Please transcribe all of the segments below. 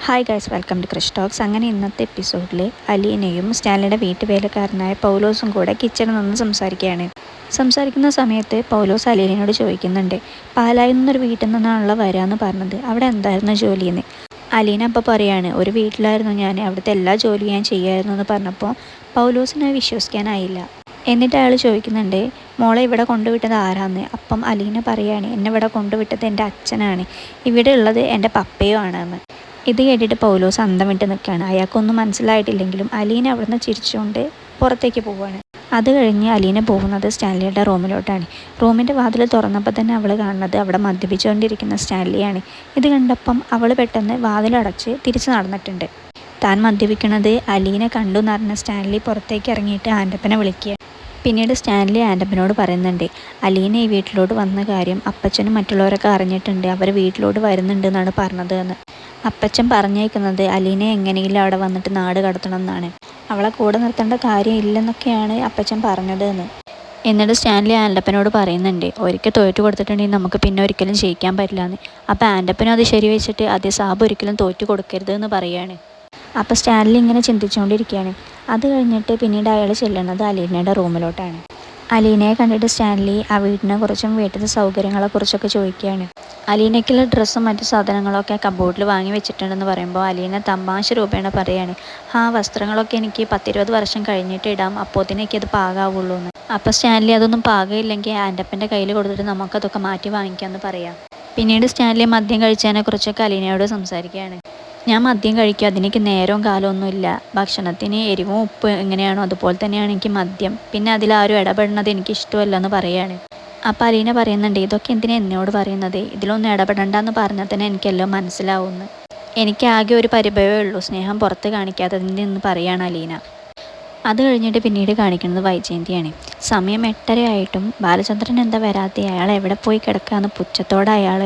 Hi guys, welcome to Krish talks. അങ്ങനെ ഇന്നത്തെ എപ്പിസോഡിൽ അലീനയും സ്റ്റാൻലിയുടെ വീട്ടുവേലക്കാരനായ പൗലോസും കൂടെ കിച്ചണിൽ നിന്ന് സംസാരിക്കുന്ന സമയത്ത് പൗലോസ് അലീനയോട് ചോദിക്കുന്നുണ്ട്, പാലായിൽ നിന്നൊരു വീട്ടിൽ നിന്നാണല്ലോ വരാമെന്ന് പറഞ്ഞത്, അവിടെ എന്തായിരുന്നു ജോലിയെന്ന്. അലീന അപ്പോൾ പറയാണ്, ഒരു വീട്ടിലായിരുന്നു ഞാൻ, അവിടുത്തെ എല്ലാ ജോലിയും ഞാൻ ചെയ്യായിരുന്നു എന്ന് പറഞ്ഞപ്പോൾ പൗലോസിനെ വിശ്വസിക്കാനായില്ല. എന്നിട്ട് അയാൾ ചോദിക്കുന്നുണ്ട്, മോളെ ഇവിടെ കൊണ്ടുവിട്ടത് ആരാന്ന്. അപ്പം അലീന പറയാണ്, എന്നെ ഇവിടെ കൊണ്ടുവിട്ടത് എൻ്റെ അച്ഛനാണ്, ഇവിടെ ഉള്ളത് എൻ്റെ പപ്പയോ ആണെന്ന്. ഇത് കേട്ടിട്ട് പൗലോസ് അന്തം വിട്ട് നിൽക്കുകയാണ്. അയാൾക്കൊന്നും മനസ്സിലായിട്ടില്ലെങ്കിലും അലീന അവിടുന്ന് ചിരിച്ചുകൊണ്ട് പുറത്തേക്ക് പോവുകയാണ്. അത് കഴിഞ്ഞ് അലീന പോകുന്നത് സ്റ്റാൻലിയുടെ റൂമിലോട്ടാണ്. റൂമിൻ്റെ വാതിൽ തുറന്നപ്പോൾ തന്നെ അവൾ കാണുന്നത് അവിടെ മദ്യപിച്ചുകൊണ്ടിരിക്കുന്ന സ്റ്റാൻലിയാണ്. ഇത് കണ്ടപ്പം അവൾ പെട്ടെന്ന് വാതിലടച്ച് തിരിച്ചു നടന്നിട്ടുണ്ട്. താൻ മദ്യപിക്കുന്നത് അലീന കണ്ടു എന്നറിഞ്ഞ സ്റ്റാൻലി പുറത്തേക്ക് ഇറങ്ങിയിട്ട് ആൻ്റപ്പനെ വിളിക്കുക. പിന്നീട് സ്റ്റാൻലി ആൻ്റപ്പനോട് പറയുന്നുണ്ട്, അലീന ഈ വീട്ടിലോട്ട് വന്ന കാര്യം അപ്പച്ചനും മറ്റുള്ളവരൊക്കെ അറിഞ്ഞിട്ടുണ്ട്, അവർ വീട്ടിലോട്ട് വരുന്നുണ്ട് എന്നാണ് പറഞ്ഞത് എന്ന്. അപ്പച്ചൻ പറഞ്ഞേക്കുന്നത് അലീനയെ എങ്ങനെയെങ്കിലും അവിടെ വന്നിട്ട് നാട് കടത്തണം എന്നാണ്, അവളെ കൂടെ നിർത്തേണ്ട കാര്യമില്ലെന്നൊക്കെയാണ് അപ്പച്ചൻ പറഞ്ഞത് എന്ന്. എന്നിട്ട് സ്റ്റാൻലി ആൻ്റപ്പനോട് പറയുന്നുണ്ട്, ഒരിക്കൽ തോറ്റു കൊടുത്തിട്ടുണ്ടെങ്കിൽ നമുക്ക് പിന്നെ ഒരിക്കലും ജയിക്കാൻ പറ്റില്ല എന്ന്. അപ്പോൾ ആൻ്റപ്പനും അത് ശരി വെച്ചിട്ട് അതേ സാബ് ഒരിക്കലും തോറ്റു കൊടുക്കരുത് എന്ന് പറയുകയാണ്. അപ്പോൾ സ്റ്റാൻലി ഇങ്ങനെ ചിന്തിച്ചുകൊണ്ടിരിക്കുകയാണ്. അത് കഴിഞ്ഞിട്ട് പിന്നീട് അയാൾ ചെല്ലുന്നത് അലീനയുടെ റൂമിലോട്ടാണ്. അലീനയെ കണ്ടിട്ട് സ്റ്റാൻലി ആ വീട്ടിനെക്കുറിച്ചും വീട്ടിലെ സൗകര്യങ്ങളെക്കുറിച്ചൊക്കെ ചോദിക്കുകയാണ്. അലീനയ്ക്കുള്ള ഡ്രസ്സും മറ്റു സാധനങ്ങളൊക്കെ കബോർഡിൽ വാങ്ങി വെച്ചിട്ടുണ്ടെന്ന് പറയുമ്പോൾ അലീന തമാശ രൂപേണ പറയാണ്, ആ വസ്ത്രങ്ങളൊക്കെ എനിക്ക് 10-20 വർഷം കഴിഞ്ഞിട്ട് ഇടാം, അപ്പോഴത്തേക്ക് അത് പാകാവുള്ളൂ എന്ന്. അപ്പോൾ സ്റ്റാൻലി അതൊന്നും പാകമില്ലെങ്കിൽ ആൻ്റപ്പൻ്റെ കയ്യിൽ കൊടുത്തിട്ട് നമുക്കതൊക്കെ മാറ്റി വാങ്ങിക്കാമെന്ന് പറയാം. പിന്നീട് സ്റ്റാൻലി മദ്യം കഴിച്ചതിനെക്കുറിച്ചൊക്കെ അലീനയോട് സംസാരിക്കുകയാണ്. ഞാൻ മദ്യം കഴിക്കും, അതിനെനിക്ക് നേരവും കാലമൊന്നുമില്ല, ഭക്ഷണത്തിന് എരിവും ഉപ്പ് എങ്ങനെയാണോ അതുപോലെ തന്നെയാണ് എനിക്ക് മദ്യം, പിന്നെ അതിലാരും ഇടപെടുന്നത് എനിക്ക് ഇഷ്ടമല്ലെന്ന് പറയുകയാണ്. അപ്പോൾ അലീന പറയുന്നുണ്ട്, ഇതൊക്കെ എന്തിനാ എന്നോട് പറയുന്നത്, ഇതിലൊന്നും ഇടപെടണ്ടെന്ന് പറഞ്ഞാൽ തന്നെ എനിക്കെല്ലാം മനസ്സിലാവുമെന്ന്. എനിക്കാകെ ഒരു പരിഭവമേ ഉള്ളൂ, സ്നേഹം പുറത്ത് കാണിക്കാത്തതിൻ്റെ എന്ന് പറയുകയാണ് അലീന. അത് കഴിഞ്ഞിട്ട് പിന്നീട് കാണിക്കുന്നത് വൈജയന്തിയാണ്. സമയം 8:30 ആയിട്ടും ബാലചന്ദ്രൻ എന്താ വരാതെ, അയാൾ എവിടെ പോയി കിടക്കാമെന്ന് പുച്ഛത്തോടെ അയാൾ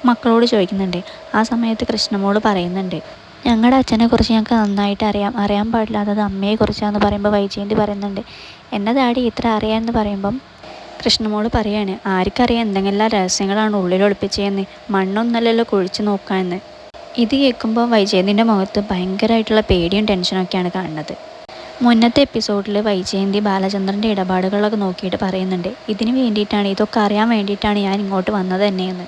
മക്കളോട് ചോദിക്കുന്നുണ്ട്. ആ സമയത്ത് കൃഷ്ണമോള് പറയുന്നുണ്ട്, ഞങ്ങളുടെ അച്ഛനെക്കുറിച്ച് ഞങ്ങൾക്ക് നന്നായിട്ട് അറിയാൻ പാടില്ലാത്തത് അമ്മയെക്കുറിച്ചാണെന്ന് പറയുമ്പോൾ വൈജയന്തി പറയുന്നുണ്ട്, എന്നെ ഡാഡി ഇത്ര അറിയാമെന്ന് പറയുമ്പം കൃഷ്ണമോള് പറയാണ്, ആർക്കറിയാം എന്തെങ്കിലും രഹസ്യങ്ങളാണ് ഉള്ളിൽ ഒളിപ്പിച്ചതെന്ന്, മണ്ണൊന്നല്ലല്ലോ കുഴിച്ച് നോക്കാമെന്ന്. ഇത് കേൾക്കുമ്പോൾ വൈജയന്തിൻ്റെ മുഖത്ത് ഭയങ്കരമായിട്ടുള്ള പേടിയും ടെൻഷനൊക്കെയാണ് കാണുന്നത്. മുന്നത്തെ എപ്പിസോഡിൽ വൈജയന്തി ബാലചന്ദ്രൻ്റെ ഇടപാടുകളൊക്കെ നോക്കിയിട്ട് പറയുന്നുണ്ട്, ഇതിന് വേണ്ടിയിട്ടാണ്, ഇതൊക്കെ അറിയാൻ വേണ്ടിയിട്ടാണ് ഞാൻ ഇങ്ങോട്ട് വന്നത് തന്നെയെന്ന്.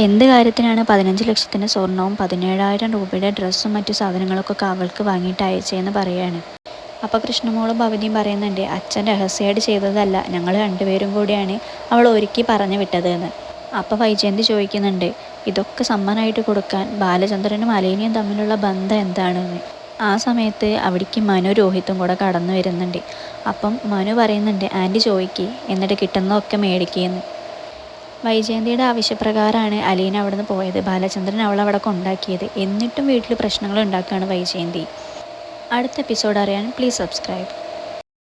എന്ത് കാര്യത്തിനാണ് 15 ലക്ഷത്തിൻ്റെ സ്വർണവും 17,000 രൂപയുടെ ഡ്രസ്സും മറ്റു സാധനങ്ങളൊക്കെ അവൾക്ക് വാങ്ങിയിട്ട് അയച്ചതെന്ന് പറയുകയാണ്. അപ്പോൾ കൃഷ്ണമോളും ഭവതിയും പറയുന്നുണ്ട്, അച്ഛൻ രഹസ്യമായിട്ട് ചെയ്തതല്ല, ഞങ്ങൾ രണ്ടുപേരും കൂടിയാണ് അവൾ ഒരുക്കി പറഞ്ഞു വിട്ടത് എന്ന്. അപ്പോൾ വൈജയന്തി ചോദിക്കുന്നുണ്ട്, ഇതൊക്കെ സമ്മാനമായിട്ട് കൊടുക്കാൻ ബാലചന്ദ്രനും അലീനയും തമ്മിലുള്ള ബന്ധം എന്താണെന്ന്. ആ സമയത്ത് അവിടേക്ക് മനു രോഹിത്തും കൂടെ കടന്നു വരുന്നുണ്ട്. അപ്പം മനു പറയുന്നുണ്ട്, ആൻറ്റി ചോദിക്ക്, എന്നിട്ട് കിട്ടുന്നതൊക്കെ മേടിക്കുകയെന്ന്. വൈജയന്തിയുടെ ആവശ്യപ്രകാരമാണ് അലീന അവിടെ നിന്ന് പോയത്, ബാലചന്ദ്രൻ അവളവിടെ കൊണ്ടാക്കിയത്. എന്നിട്ടും വീട്ടിൽ പ്രശ്നങ്ങൾ ഉണ്ടാക്കുകയാണ് വൈജയന്തി. അടുത്ത എപ്പിസോഡ് അറിയാൻ പ്ലീസ് സബ്സ്ക്രൈബ്.